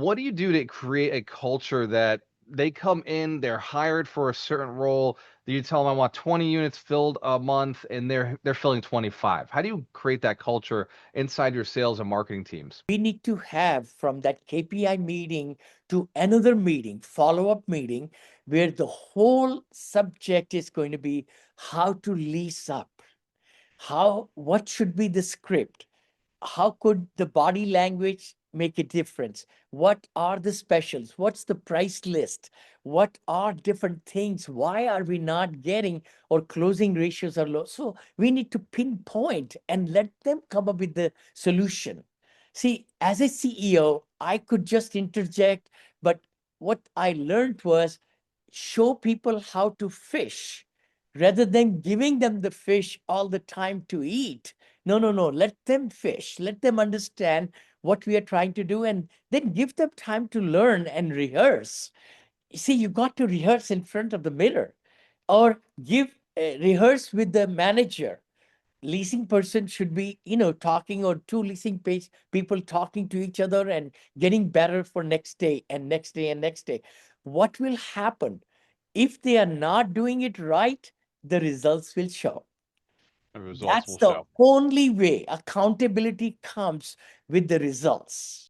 what do you do to create a culture that they come in, they're hired for a certain role, that you tell them, "I want 20 units filled a month," and they're filling 25? How do you create that culture inside your sales and marketing teams? We need to have from that KPI meeting to another meeting, follow-up meeting, where the whole subject is going to be how to lease up. What should be the script? How could the body language make a difference? What are the specials? What's the price list? What are different things? Why are we not getting or closing ratios are low? So we need to pinpoint and let them come up with the solution. See, as a CEO, I could just interject, but what I learned was show people how to fish rather than giving them the fish all the time to eat. No, no, no. Let them fish. Let them understand what we are trying to do and then give them time to learn and rehearse. You see, you got to rehearse in front of the mirror or rehearse with the manager. Leasing person should be, talking, or two leasing page people talking to each other and getting better for next day and next day and next day. What will happen if they are not doing it right? The results will show. The results That's will the show. only way accountability comes with the results.